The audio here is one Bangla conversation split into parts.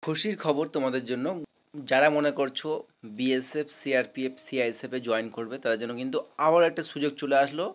খুশির খবর তোমাদের জন্য। যারা মনে করছো বিএসএফ, সিআরপিএফ, সিআইএসএফ এ জয়েন করবে তাদের জন্য কিন্তু আবার একটা সুযোগ চলে আসলো।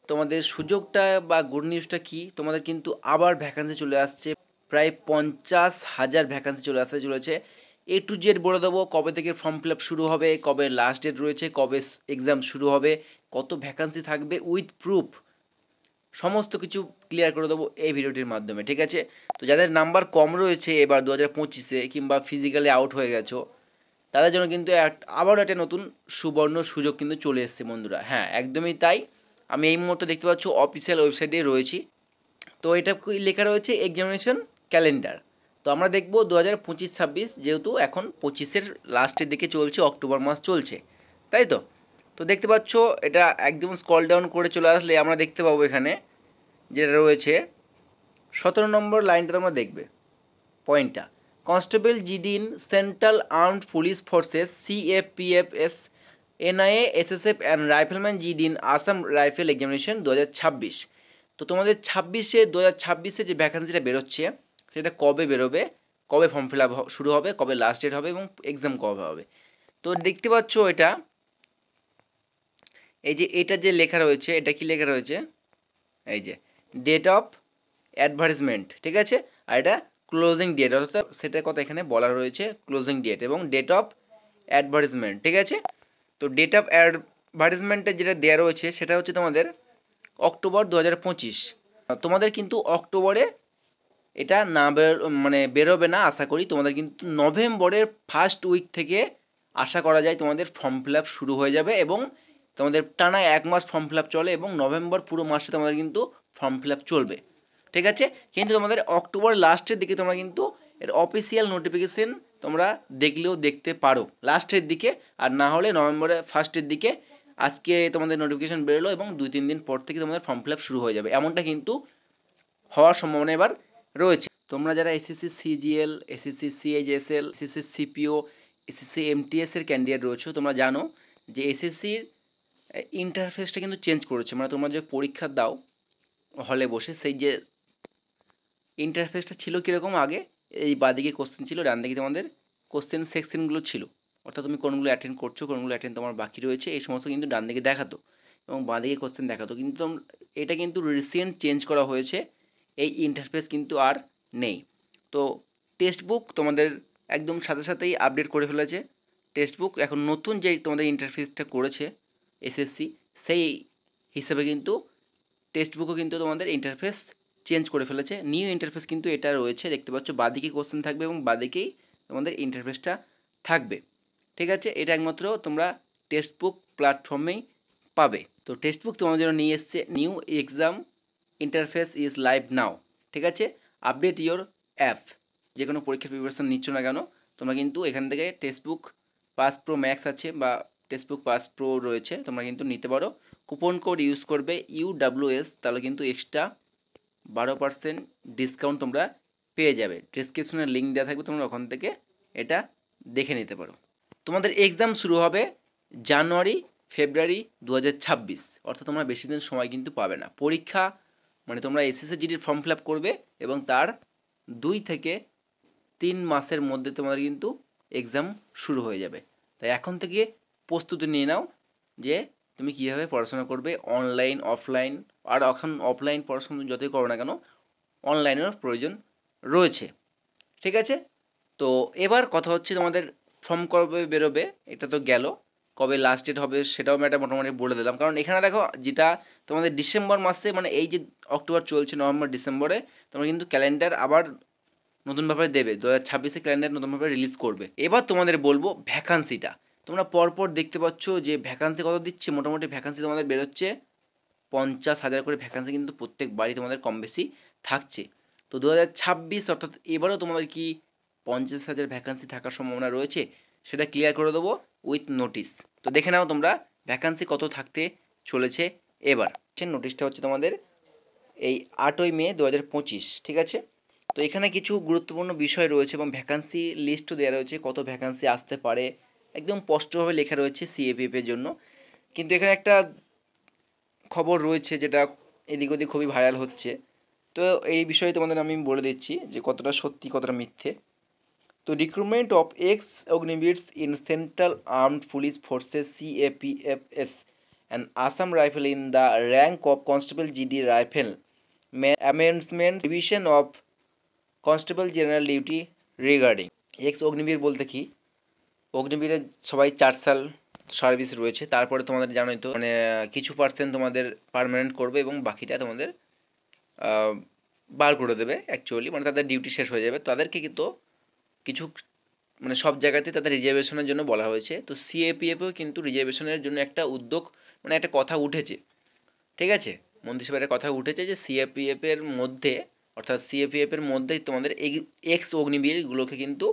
তোমাদের সুযোগটা বা গুড নিউজটা কি, তোমাদের কিন্তু আবার ভ্যাকান্সি চলে আসছে। প্রায় 50,000 ভ্যাকান্সি চলে আসতে চলেছে। A to Z বলে দেবো, কবে থেকে ফর্ম ফিল আপ শুরু হবে, কবে লাস্ট ডেট রয়েছে, কবে এক্সাম শুরু হবে, কত ভ্যাকান্সি থাকবে উইথ প্রুফ, সমস্ত কিছু ক্লিয়ার করে দেবো এই ভিডিওটির মাধ্যমে, ঠিক আছে? তো যাদের নাম্বার কম রয়েছে এবার 2025-এ কিংবা ফিজিক্যালি আউট হয়ে গেছো, তাদের জন্য কিন্তু আবারও একটা নতুন সুবর্ণ সুযোগ কিন্তু চলে এসেছে বন্ধুরা। হ্যাঁ, একদমই তাই। আমি এই মুহূর্তে দেখতে পাচ্ছ অফিসিয়াল ওয়েবসাইটে রয়েছি। তো এটা লেখা রয়েছে এক্সামিনেশন ক্যালেন্ডার। তো আমরা দেখব 2025-26, যেহেতু এখন 25-এর লাস্টের দিকে চলছে, অক্টোবর মাস চলছে, তাই তো? তো দেখতে পাচ্ছ এটা একদম স্ক্রল ডাউন করে চলে আসলে আমরা দেখতে পাবো এখানে যেটা রয়েছে 17 নম্বর লাইনটা তোমরা দেখবে, পয়েন্টটা, constable GD in central armed police forces CAPFs NIA SSF and rifleman GD in Assam rifle examination 2026। তো তোমাদের 2026-এ যে ভ্যাকান্সিটা বেরোচ্ছে সেটা কবে বেরোবে, কবে ফর্ম ফিল আপ শুরু হবে, কবে লাস্ট ডেট হবে এবং এক্সাম কবে হবে। তো দেখতে পাচ্ছ এটা, এই যে এটা যে লেখা রয়েছে, এটা কি লেখা রয়েছে, এই যে ডেট অফ অ্যাডভার্টাইজমেন্ট, ঠিক আছে? আর এটা ক্লোজিং ডেট, অর্থাৎ সেটার কথা এখানে বলা রয়েছে, ক্লোজিং ডেট এবং ডেট অফ অ্যাডভার্টাইজমেন্ট, ঠিক আছে? তো ডেট অফ অ্যাডভার্টাইজমেন্টে যেটা দেওয়া রয়েছে সেটা হচ্ছে তোমাদের অক্টোবর 2025। তোমাদের কিন্তু অক্টোবরে এটা না মানে বেরোবে না আশা করি। তোমাদের কিন্তু নভেম্বরের ফার্স্ট উইক থেকে আশা করা যায় তোমাদের ফর্ম ফিল আপ শুরু হয়ে যাবে এবং তোমাদের টানা 1 মাস ফর্ম ফিল আপ চলে এবং নভেম্বর পুরো মাসে তোমাদের কিন্তু ফর্ম ফিল আপ চলবে, ঠিক আছে? কিন্তু তোমাদের অক্টোবর লাস্টের দিকে তোমরা কিন্তু এর অফিসিয়াল নোটিফিকেশন তোমরা দেখলেও দেখতে পারো লাস্টের দিকে, আর না হলে নভেম্বরের ফার্স্টের দিকে আজকে তোমাদের নোটিফিকেশন বেরোলো এবং 2-3 দিন পর থেকে তোমাদের ফর্ম ফিল আপ শুরু হয়ে যাবে, এমনটা কিন্তু হওয়ার সম্ভাবনা এবার রয়েছে। তোমরা যারা SSC CGL, SSC CHSL, SSC CPO, SSC MTS এর ক্যান্ডিডেট রয়েছে, তোমরা জানো যে এসএসসির ইন্টারফেসটা কিন্তু চেঞ্জ করেছে। মানে তোমরা যে পরীক্ষা দাও হলে বসে, সেই যে ইন্টারফেসটা ছিল কীরকম আগে, এই বাদিকে কোশ্চেন ছিল, ডান দিকে তোমাদের কোশ্চেন সেকশনগুলো ছিল, অর্থাৎ তুমি কোনগুলো অ্যাটেন্ড করছো, কোনগুলো অ্যাটেন্ড তোমার বাকি রয়েছে, এই সমস্ত কিন্তু ডান দিকে দেখাতো এবং বাঁদিকে কোশ্চেন দেখাতো। কিন্তু এটা কিন্তু রিসেন্ট চেঞ্জ করা হয়েছে, এই ইন্টারফেস কিন্তু আর নেই। তো টেক্সট বুক তোমাদের একদম সাথে সাথেই আপডেট করে ফেলেছে। টেক্সট বুক এখন নতুন যে তোমাদের ইন্টারফেসটা করেছে এসএসসি, সেই হিসেবে কিন্তু টেক্সট বুকও কিন্তু তোমাদের ইন্টারফেস চেঞ্জ করে ফেলেছে। নিউ ইন্টারফেস কিন্তু এটা রয়েছে, দেখতে পাচ্ছ বাদিকে কোশ্চেন থাকবে এবং বাদিকেই তোমাদের ইন্টারফেসটা থাকবে, ঠিক আছে? এটা একমাত্র তোমরা টেক্সট বুক প্ল্যাটফর্মেই পাবে। তো টেক্সট বুক তোমাদের জন্য নিয়ে এসছে new exam interface is live নাও, ঠিক আছে? আপডেট ইওর অ্যাপ, যে কোনো পরীক্ষার প্রিপারেশন নিচ্ছ না কেন, তোমরা কিন্তু এখান থেকে text book pass pro max আছে বা টেক্সট বুক পাস প্রো রয়েছে, তোমরা কিন্তু নিতে পারো। কুপন কোড ইউজ করবে UWS, তাহলে কিন্তু এক্সট্রা 12% ডিসকাউন্ট তোমরা পেয়ে যাবে। ডিসক্রিপশনে লিঙ্ক দেওয়া থাকবে, তোমরা ওখান থেকে এটা দেখে নিতে পারো। তোমাদের এক্সাম শুরু হবে জানুয়ারি ফেব্রুয়ারি 2026, অর্থাৎ তোমরা বেশি দিন সময় কিন্তু পাবে না। পরীক্ষা মানে তোমরা এসএসসি জিডির ফর্ম ফিল আপ করবে এবং তার 2 থেকে 3 মাসের মধ্যে তোমাদের কিন্তু এক্সাম শুরু হয়ে যাবে। তাই এখন থেকে প্রস্তুতি নিয়ে নাও যে তুমি কীভাবে পড়াশোনা করবে, অনলাইন অফলাইন, আর এখন অফলাইন পড়াশোনা যতই করো না কেন অনলাইনেরও প্রয়োজন রয়েছে, ঠিক আছে? তো এবার কথা হচ্ছে তোমাদের ফর্ম কবে বেরোবে, এটা তো গেল, কবে লাস্ট ডেট হবে সেটাও আমি একটা মোটামুটি বলে দিলাম। কারণ এখানে দেখো যেটা তোমাদের ডিসেম্বর মাসে, মানে এই যে অক্টোবর চলছে, নভেম্বর ডিসেম্বরে তোমরা কিন্তু ক্যালেন্ডার আবার নতুনভাবে দেবে, 2026-এ ক্যালেন্ডার নতুনভাবে রিলিজ করবে। এবার তোমাদের বলবো ভ্যাকান্সিটা, তোমরা পরপর দেখতে পাচ্ছ যে ভ্যাকান্সি কত দিচ্ছে। মোটামুটি ভ্যাকান্সি তোমাদের বেরোচ্ছে 50,000 করে ভ্যাকান্সি কিন্তু প্রত্যেক বাড়ি তোমাদের কম বেশি থাকছে। তো 2026 অর্থাৎ এবারও তোমাদের কি 50,000 ভ্যাকান্সি থাকার সম্ভাবনা রয়েছে, সেটা ক্লিয়ার করে দেবো উইথ নোটিশ। তো দেখে নাও তোমরা ভ্যাকান্সি কত থাকতে চলেছে এবার। নোটিশটা হচ্ছে তোমাদের এই 8ই মে 2025, ঠিক আছে? তো এখানে কিছু গুরুত্বপূর্ণ বিষয় রয়েছে এবং ভ্যাকান্সি লিস্টও দেওয়া রয়েছে, কত ভ্যাকান্সি আসতে পারে একদম স্পষ্টভাবে লেখা রয়েছে সিএপিএফ এর জন্য। কিন্তু এখানে একটা খবর রয়েছে যেটা এদিক ওদিক খুবই ভাইরাল হচ্ছে। তো এই বিষয়ে তোমাদের আমি বলে দিচ্ছি যে কতটা সত্যি কতটা মিথ্যে। তো recruitment of ex Agniveers in central armed police forces CAPFS and Assam Rifle in the rank of Constable GD Rifle Amendment Division of Constable General Duty regarding x Agniveer বলতে কি, অগ্নিবীরের সবাই 4 সাল সার্ভিস রয়েছে, তারপরে তোমাদের জানোই তো মানে কিছু পার্সেন্ট তোমাদের পার্মানেন্ট করবে এবং বাকিটা তোমাদের বার করে দেবে অ্যাকচুয়ালি, মানে তাদের ডিউটি শেষ হয়ে যাবে। তাদেরকে কিন্তু কিছু মানে সব জায়গাতেই তাদের রিজার্ভেশনের জন্য বলা হয়েছে। তো CAPFও কিন্তু রিজার্ভেশনের জন্য একটা উদ্যোগ মানে একটা কথা উঠেছে, ঠিক আছে, মন্ত্রিসভার কথা উঠেছে যে CAPF এর মধ্যে, অর্থাৎ CAPF এর মধ্যেই তোমাদের এক্স অগ্নিবীরগুলোকে কিন্তু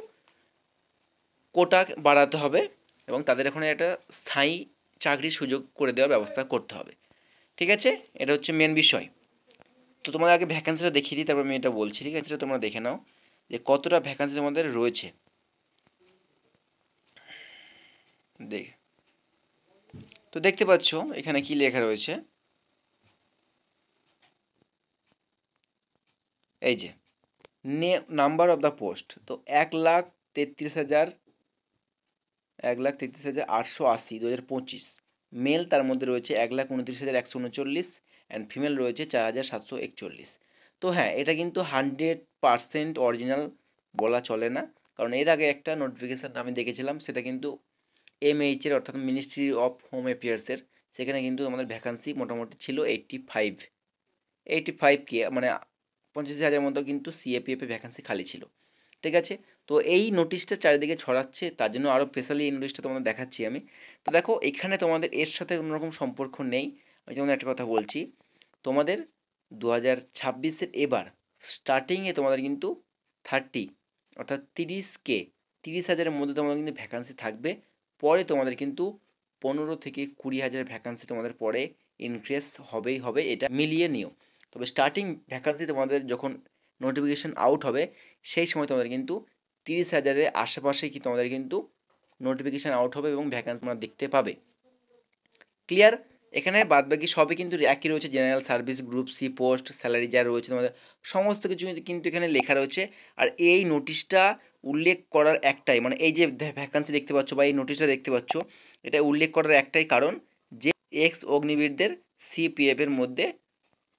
কোটা বাড়াতে হবে এবং তাদের এখন একটা স্থায়ী চাকরির সুযোগ করে দেওয়ার ব্যবস্থা করতে হবে, ঠিক আছে। এটা হচ্ছে মেন বিষয়। তো তোমাদের আগে ভ্যাকান্সিটা দেখিয়ে দিই, তারপর আমি এটা বলছি, ঠিক আছে। তোমরা দেখে নাও যে কতটা ভ্যাকান্সি তোমাদের রয়েছে। দেখ, তো দেখতে পাচ্ছ এখানে কি লেখা রয়েছে, এই যে নাম্বার অফ দ্য পোস্ট। তো 1,33,000 1,33,880 2025 মেল, তার মধ্যে রয়েছে 1,29,139 অ্যান্ড ফিমেল রয়েছে 4,741। তো হ্যাঁ, এটা কিন্তু 100% অরিজিনাল বলা চলে না, কারণ এর আগে একটা নোটিফিকেশান আমি দেখেছিলাম, সেটা কিন্তু MH এর অর্থাৎ মিনিস্ট্রি অফ হোম অ্যাফেয়ার্সের, সেখানে কিন্তু আমাদের ভ্যাকান্সি মোটামুটি ছিল 85K, মানে 85,000 মতো কিন্তু CAPF এ ভ্যাকান্সি খালি ছিল, ঠিক আছে। তো এই নোটিশটা চারিদিকে ছড়াচ্ছে, তার জন্য আরও স্পেশালি এই নোটিশটা তোমাদের দেখাচ্ছি আমি। তো দেখো এখানে তোমাদের এর সাথে কোনো রকম সম্পর্ক নেই। আমি তোমাদের একটা কথা বলছি, তোমাদের 2026-এর এবার স্টার্টিংয়ে তোমাদের কিন্তু 30 অর্থাৎ 30,000-এর মধ্যে তোমাদের কিন্তু ভ্যাকান্সি থাকবে। পরে তোমাদের কিন্তু 15 থেকে 20,000 ভ্যাকান্সি তোমাদের পরে ইনক্রিজ হবেই হবে, এটা মিলিয়ে নিও। তবে স্টার্টিং ভ্যাকান্সি তোমাদের যখন নোটিফিকেশান আউট হবে সেই সময় তোমাদের কিন্তু 30,000-এর আশেপাশে কি তোমাদের কিন্তু নোটিফিকেশান আউট হবে এবং ভ্যাকান্সি তোমরা দেখতে পাবে। ক্লিয়ার? এখানে বাদবাকি সবই কিন্তু একই রয়েছে, general service, group C post, salary যা রয়েছে তোমাদের সমস্ত কিছু কিন্তু এখানে লেখা রয়েছে। আর এই নোটিশটা উল্লেখ করার একটাই, মানে এই যে ভ্যাকান্সি দেখতে পাচ্ছ বা এই নোটিশটা দেখতে পাচ্ছ, এটা উল্লেখ করার একটাই কারণ যে এক্স অগ্নিবীরদের CPF এর মধ্যে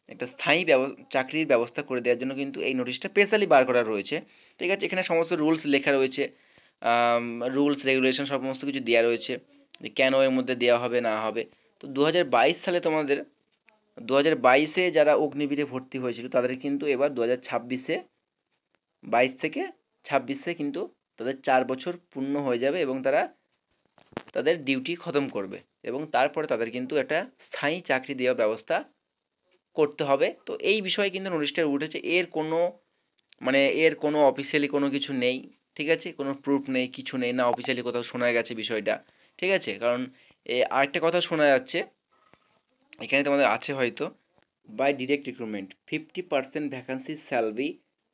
একটা স্থায়ী চাকরির ব্যবস্থা করে দেওয়ার জন্য কিন্তু এই নোটিশটা স্পেশালি বার করা রয়েছে, ঠিক আছে। এখানে সমস্ত রুলস লেখা রয়েছে, রুলস রেগুলেশন সমস্ত কিছু দেওয়া রয়েছে যে কেন এর মধ্যে দেওয়া হবে না হবে। তো 2022 সালে তোমাদের 2022-এ যারা অগ্নিবীরে ভর্তি হয়েছিল তাদের কিন্তু এবার 2026-এ 22 থেকে 26-এ কিন্তু তাদের 4 বছর পূর্ণ হয়ে যাবে এবং তারা তাদের ডিউটি খতম করবে এবং তারপরে তাদের কিন্তু একটা স্থায়ী চাকরি দেওয়ার ব্যবস্থা করতে হবে। তো এই বিষয়ে কিন্তু নোটিশটা উঠেছে, এর কোনো অফিসিয়ালি কোনো কিছু নেই, ঠিক আছে, কোনো প্রুফ নেই, কিছু নেই, না অফিসিয়ালি কোথাও শোনা গেছে বিষয়টা, ঠিক আছে। কারণ আরেকটা কথা শোনা যাচ্ছে এখানে তোমাদের আছে হয়তো, by direct recruitment 50% vacancy shall be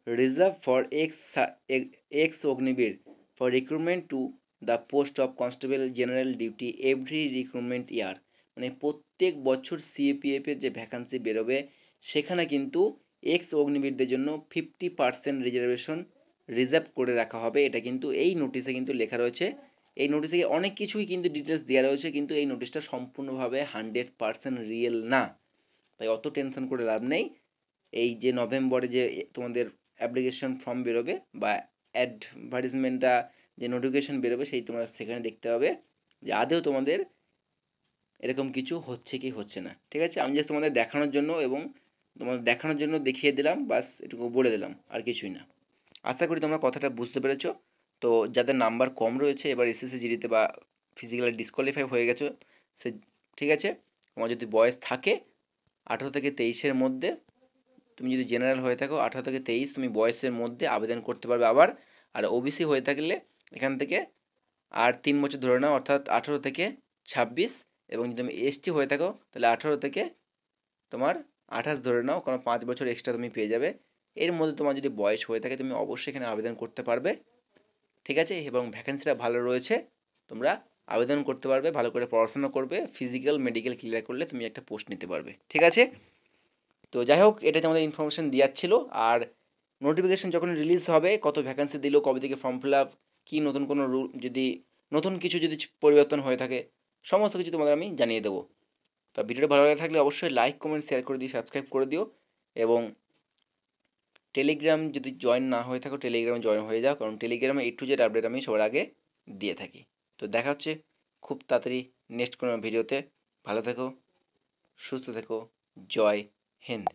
reserve for ex Agniveer for recruitment to the post of constable general duty every recruitment year. মানে প্রত্যেক বছর CAPF এর যে ভ্যাকান্সি বেরোবে সেখানে কিন্তু এক্স অগ্নিবীরদের জন্য 50% রিজার্ভেশন রিজার্ভ করে রাখা হবে। এটা কিন্তু এই নোটিশে কিন্তু লেখা রয়েছে। এই নোটিশে অনেক কিছুই কিন্তু ডিটেলস দেওয়া রয়েছে, কিন্তু এই নোটিশটা সম্পূর্ণভাবে 100% রিয়েল না, তাই অত টেনশন করে লাভ নেই। এই যে নভেম্বরে যে তোমাদের অ্যাপ্লিকেশন ফর্ম বেরোবে বা অ্যাডভার্টিসমেন্টটা যে নোটিফিকেশন বেরোবে সেই তোমরা সেখানে দেখতে হবে যে আদৌ তোমাদের এরকম কিছু হচ্ছে কি হচ্ছে না, ঠিক আছে। আমি জাস্ট তোমাদের দেখানোর জন্য এবং তোমাদের দেখানোর জন্য দেখিয়ে দিলাম, বাস এটুকু বলে দিলাম, আর কিছুই না। আশা করি তোমরা কথাটা বুঝতে পেরেছো। তো যাদের নাম্বার কম রয়েছে এবার SSC জিডিতে বা ফিজিক্যালি ডিসকোয়ালিফাই হয়ে গেছো সে, ঠিক আছে, তোমার যদি বয়স থাকে 18 থেকে 23-এর মধ্যে, তুমি যদি জেনারেল হয়ে থাকো 18 থেকে 23 তুমি বয়সের মধ্যে আবেদন করতে পারবে আবার। আর OBC হয়ে থাকলে এখান থেকে আর 3 বছর ধরে নাও, অর্থাৎ 18 থেকে 26। এবং যদি তুমি ST হয়ে থাকো তাহলে 18 থেকে তোমার 28 ধরে নাও, কারণ 5 বছর এক্সট্রা তুমি পেয়ে যাবে। এর মধ্যে তোমার যদি বয়স হয়ে থাকে তুমি অবশ্যই এখানে আবেদন করতে পারবে, ঠিক আছে। এবং ভ্যাকেন্সিটা ভালো রয়েছে, তোমরা আবেদন করতে পারবে, ভালো করে পড়াশোনা করবে, ফিজিক্যাল মেডিকেল ক্লিয়ার করলে তুমি একটা পোস্ট নিতে পারবে, ঠিক আছে। তো যাই হোক, এটা তোমাদের ইনফরমেশান দেওয়ার ছিল। আর নোটিফিকেশান যখন রিলিজ হবে, কত ভ্যাকেন্সি দিল, কবে থেকে ফর্ম ফিল আপ, কী নতুন কোনো রুল, যদি নতুন কিছু যদি পরিবর্তন হয়ে থাকে, সমস্ত কিছু তোমাদের আমি জানিয়ে দেবো। তা ভিডিওটা ভালো লাগে থাকলে অবশ্যই লাইক, কমেন্ট, শেয়ার করে দিও, সাবস্ক্রাইব করে দিও এবং টেলিগ্রাম যদি জয়েন না হয়ে থাকো টেলিগ্রামে জয়েন হয়ে যাও, কারণ টেলিগ্রামে A to Z আপডেট আমি সবার আগে দিয়ে থাকি। তো দেখা হচ্ছে খুব তাড়াতাড়ি নেক্সট কোনো ভিডিওতে। ভালো থেকো, সুস্থ থেকো, জয় হিন্দ।